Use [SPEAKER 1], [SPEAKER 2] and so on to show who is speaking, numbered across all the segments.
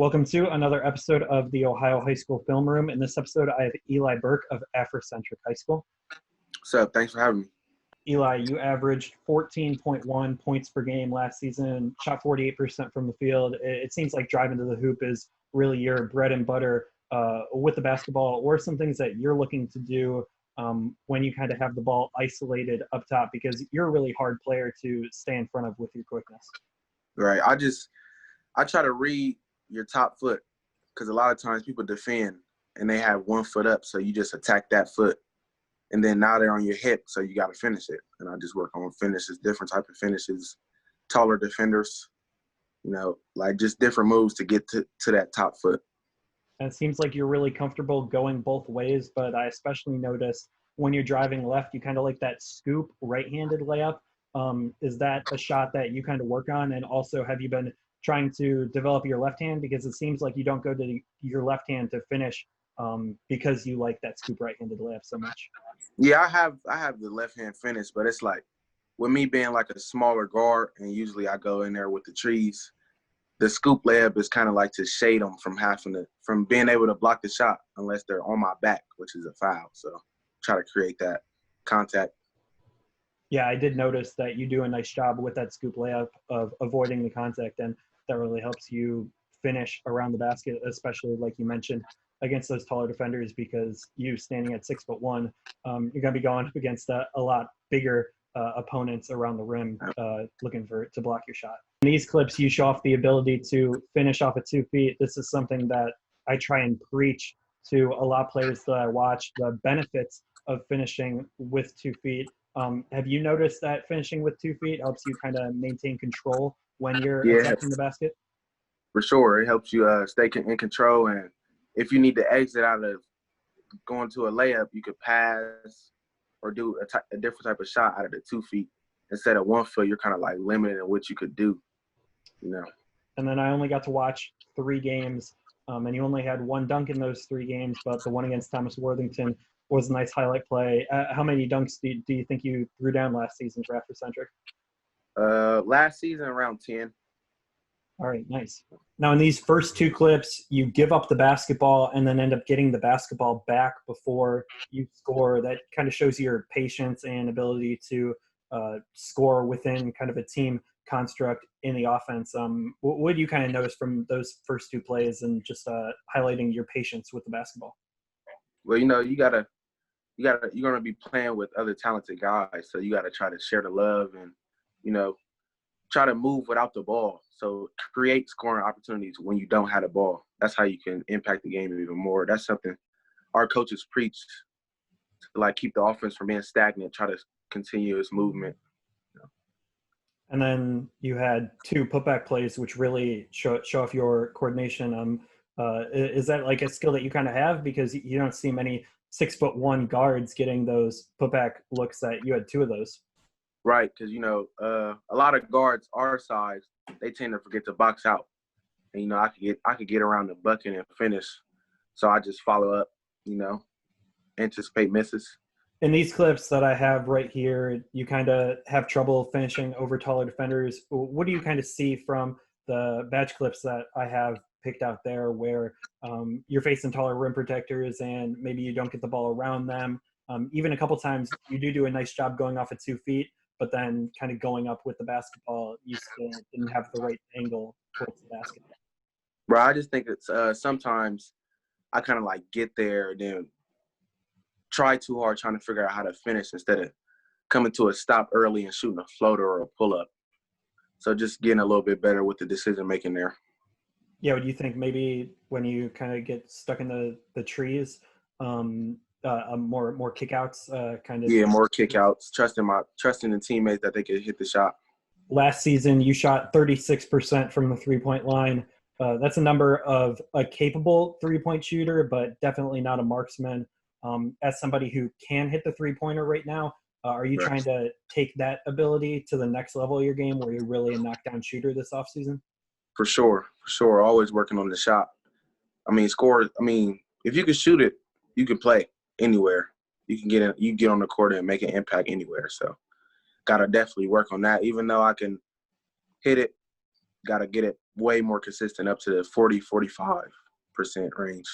[SPEAKER 1] Welcome to another episode of the Ohio High School Film Room. In this episode, I have Eli Burke of Africentric High School.
[SPEAKER 2] What's up? Thanks for having me.
[SPEAKER 1] Eli, you averaged 14.1 points per game last season, shot 48% from the field. It seems like driving to the hoop is really your bread and butter with the basketball, or some things that you're looking to do when you kind of have the ball isolated up top, because you're a really hard player to stay in front of with your quickness.
[SPEAKER 2] Right. I try to read your top foot, because a lot of times people defend and they have 1 foot up, so you just attack that foot, and then now they're on your hip, so you got to finish it. And I just work on finishes, different type of finishes, taller defenders, like just different moves to get to that top foot.
[SPEAKER 1] And it seems like you're really comfortable going both ways, but I especially noticed when you're driving left, you kind of like that scoop right-handed layup. Is that a shot that you kind of work on? And also, have you been trying to develop your left hand? Because it seems like you don't go to your left hand to finish because you like that scoop right-handed layup so much.
[SPEAKER 2] Yeah, I have the left hand finish, but it's like with me being like a smaller guard, and usually I go in there with the trees. The scoop layup is kind of like to shade them from being able to block the shot unless they're on my back, which is a foul. So try to create that contact.
[SPEAKER 1] Yeah, I did notice that you do a nice job with that scoop layup of avoiding the contact, and that really helps you finish around the basket, especially like you mentioned against those taller defenders, because you standing at 6'1", you're going to be going up against a lot bigger opponents around the rim looking to block your shot. In these clips, you show off the ability to finish off at 2 feet. This is something that I try and preach to a lot of players that I watch, the benefits of finishing with 2 feet. Have you noticed that finishing with 2 feet helps you kind of maintain control when you're attacking the basket?
[SPEAKER 2] For sure. It helps you stay in control. And if you need to exit out of going to a layup, you could pass or do a different type of shot out of the 2 feet. Instead of 1 foot, you're kind of like limited in what you could do,
[SPEAKER 1] And then I only got to watch 3 games, and you only had 1 dunk in those 3 games, but the one against Thomas Worthington was a nice highlight play. How many dunks do you think you threw down last season for Africentric?
[SPEAKER 2] Last season, around 10.
[SPEAKER 1] All right, nice. Now, in these first 2 clips, you give up the basketball and then end up getting the basketball back before you score. That kind of shows your patience and ability to score within kind of a team construct in the offense. What do you kind of notice from those first 2 plays, and just highlighting your patience with the basketball?
[SPEAKER 2] Well, you're going to be playing with other talented guys, so you got to try to share the love and, try to move without the ball. So create scoring opportunities when you don't have the ball. That's how you can impact the game even more. That's something our coaches preach, to like keep the offense from being stagnant, try to continuous movement.
[SPEAKER 1] And then you had 2 putback plays, which really show off your coordination. Is that like a skill that you kind of have, because you don't see many 6'1" guards getting those putback looks that you had 2 of those?
[SPEAKER 2] Right, because a lot of guards our size, they tend to forget to box out, and I could get around the bucket and finish, so I just follow up, anticipate misses.
[SPEAKER 1] In these clips that I have right here, you kind of have trouble finishing over taller defenders. What do you kind of see from the batch clips that I have picked out there, where you're facing taller rim protectors and maybe you don't get the ball around them? Even a couple times you do a nice job going off at 2 feet, but then kind of going up with the basketball, you still didn't have the right angle towards the basket.
[SPEAKER 2] Bro, I just think it's sometimes I kind of like get there and then try too hard trying to figure out how to finish instead of coming to a stop early and shooting a floater or a pull-up. So just getting a little bit better with the decision-making there.
[SPEAKER 1] Yeah, would you think maybe when you kind of get stuck in the trees, more kickouts kind of?
[SPEAKER 2] Yeah, more kickouts, trusting the teammates that they could hit the shot. Last
[SPEAKER 1] season, you shot 36% from the three-point line. That's a number of a capable three-point shooter, but definitely not a marksman. As somebody who can hit the three-pointer right now, are you trying to take that ability to the next level of your game, where you're really a knockdown shooter this offseason?
[SPEAKER 2] For sure. Always working on the shot. If you can shoot it, you can play anywhere. You can get on the court and make an impact anywhere. So gotta definitely work on that. Even though I can hit it, gotta get it way more consistent up to the 40-45% range.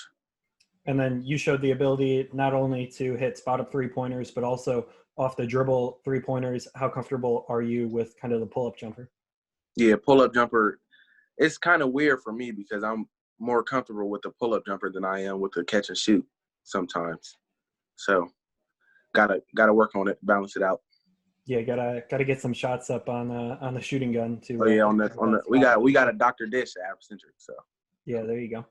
[SPEAKER 1] And then you showed the ability not only to hit spot-up three-pointers, but also off the dribble three-pointers. How comfortable are you with kind of the pull-up jumper?
[SPEAKER 2] Yeah, pull-up jumper, it's kind of weird for me because I'm more comfortable with the pull-up jumper than I am with the catch and shoot sometimes. So gotta work on it, balance it out.
[SPEAKER 1] Yeah, gotta get some shots up on the shooting gun to.
[SPEAKER 2] Oh yeah, on the we got a Dr. Dish at Africentric, so.
[SPEAKER 1] Yeah, there you go.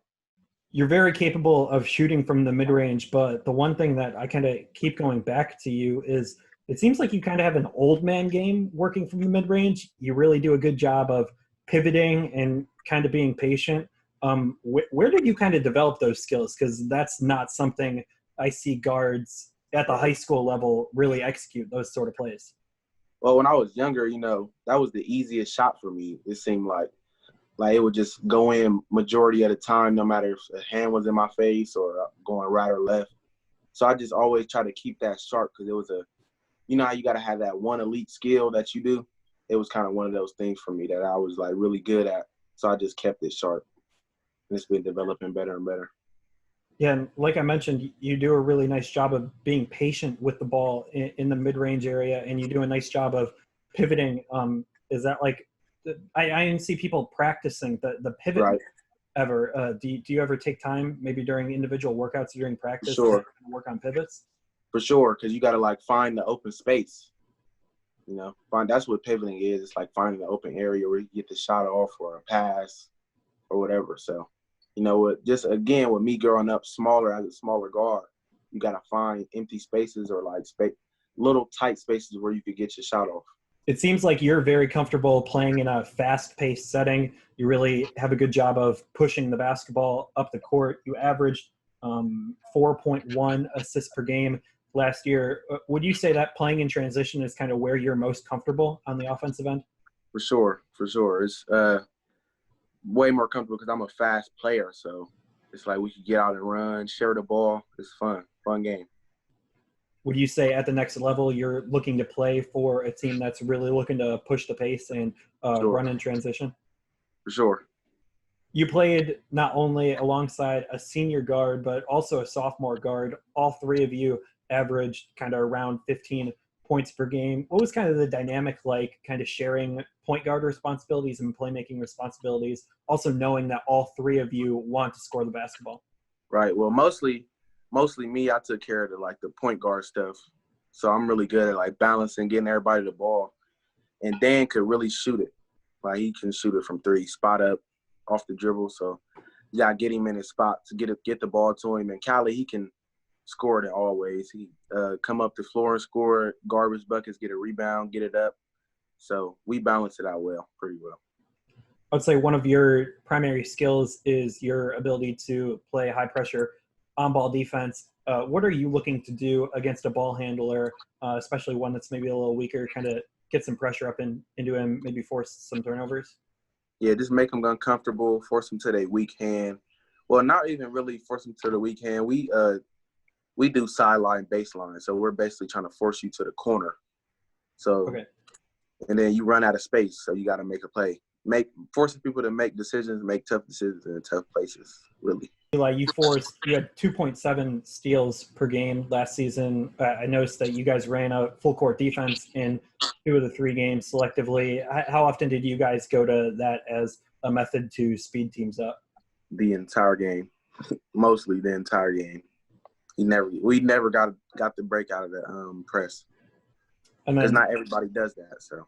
[SPEAKER 1] You're very capable of shooting from the mid-range, but the one thing that I kind of keep going back to you is it seems like you kind of have an old man game working from the mid-range. You really do a good job of pivoting and kind of being patient. Where did you kind of develop those skills? Because that's not something I see guards at the high school level really execute those sort of plays.
[SPEAKER 2] Well, when I was younger, that was the easiest shot for me. It seemed like it would just go in majority of the time, no matter if a hand was in my face or going right or left. So I just always try to keep that sharp because it was how you got to have that one elite skill that you do. It was kind of one of those things for me that I was like really good at. So I just kept it sharp. And it's been developing better and better.
[SPEAKER 1] Yeah, and like I mentioned, you do a really nice job of being patient with the ball in the mid-range area, and you do a nice job of pivoting. Is that like I didn't see people practicing the pivot
[SPEAKER 2] right.
[SPEAKER 1] ever. Do you ever take time, maybe during individual workouts or during practice,
[SPEAKER 2] sure.
[SPEAKER 1] to work on pivots?
[SPEAKER 2] For sure, because you got to find the open space. That's what pivoting is. It's like finding the open area where you get the shot off or a pass or whatever. So, just again with me growing up smaller as a smaller guard, you got to find empty spaces or little tight spaces where you could get your shot off.
[SPEAKER 1] It seems like you're very comfortable playing in a fast-paced setting. You really have a good job of pushing the basketball up the court. You averaged 4.1 assists per game last year. Would you say that playing in transition is kind of where you're most comfortable on the offensive end?
[SPEAKER 2] For sure. It's way more comfortable because I'm a fast player. So it's like we can get out and run, share the ball. It's fun game.
[SPEAKER 1] Would you say at the next level you're looking to play for a team that's really looking to push the pace and
[SPEAKER 2] sure.
[SPEAKER 1] run in transition?
[SPEAKER 2] For sure.
[SPEAKER 1] You played not only alongside a senior guard, but also a sophomore guard. All three of you averaged kind of around 15 points per game. What was kind of the dynamic like, kind of sharing point guard responsibilities and playmaking responsibilities, also knowing that all three of you want to score the basketball?
[SPEAKER 2] Right. Well, mostly me, I took care of the point guard stuff. So I'm really good at balancing, getting everybody the ball. And Dan could really shoot it. He can shoot it from three, spot up, off the dribble. So you got to get him in his spot to get the ball to him. And Callie, he can score it in all ways. He come up the floor and score garbage buckets, get a rebound, get it up. So we balance it out pretty well.
[SPEAKER 1] I would say one of your primary skills is your ability to play high pressure on-ball defense. What are you looking to do against a ball handler, especially one that's maybe a little weaker, kind of get some pressure up into him, maybe force some turnovers?
[SPEAKER 2] Yeah, just make them uncomfortable, force them to their weak hand. Well, not even really force them to the weak hand. We do sideline baseline, so we're basically trying to force you to the corner. So,
[SPEAKER 1] okay.
[SPEAKER 2] And then you run out of space, so you got to make a play. Forcing people to make decisions, make tough decisions in tough places, really.
[SPEAKER 1] Eli, you had 2.7 steals per game last season. I noticed that you guys ran a full court defense in 2 of the 3 games selectively. How often did you guys go to that as a method to speed teams up?
[SPEAKER 2] The entire game, mostly the entire game. We never got the break out of the press. Because not everybody does that, so.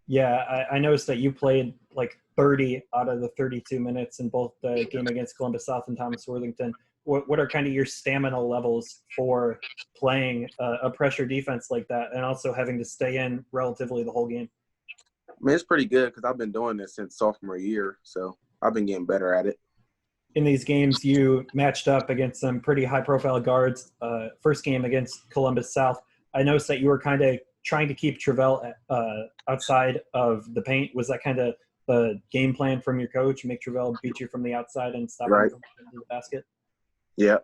[SPEAKER 1] Yeah, I noticed that you played 30 out of the 32 minutes in both the game against Columbus South and Thomas Worthington. What are kind of your stamina levels for playing a pressure defense like that and also having to stay in relatively the whole game?
[SPEAKER 2] I mean, it's pretty good because I've been doing this since sophomore year, so I've been getting better at it.
[SPEAKER 1] In these games, you matched up against some pretty high-profile guards. First game against Columbus South, I noticed that you were kind of trying to keep Travell outside of the paint. Was that kind of the game plan from your coach, make Travell beat you from the outside and stop him from the basket?
[SPEAKER 2] Yeah,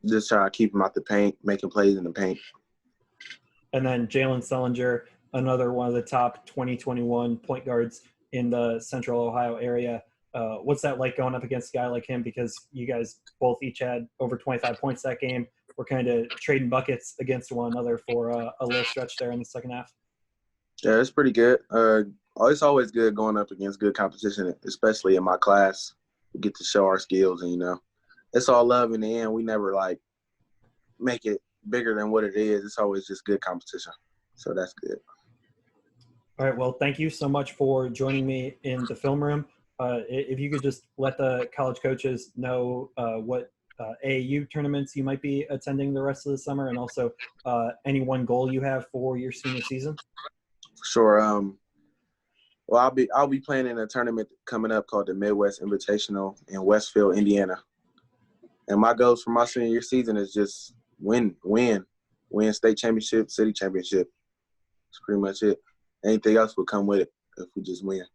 [SPEAKER 2] just try to keep him out the paint, making plays in the paint.
[SPEAKER 1] And then Jalen Salinger, another one of the top 2021 point guards in the Central Ohio area. What's that like going up against a guy like him? Because you guys both each had over 25 points that game. We're kind of trading buckets against one another for a little stretch there in the second half.
[SPEAKER 2] Yeah, it's pretty good. It's always good going up against good competition, especially in my class. We get to show our skills, and it's all love in the end. We never make it bigger than what it is. It's always just good competition, so that's good.
[SPEAKER 1] All right. Well, thank you so much for joining me in the film room. If you could just let the college coaches know what AAU tournaments you might be attending the rest of the summer, and also any one goal you have for your senior season.
[SPEAKER 2] Sure. Well, I'll be playing in a tournament coming up called the Midwest Invitational in Westfield, Indiana. And my goals for my senior year season is just win state championship, city championship. That's pretty much it. Anything else will come with it if we just win.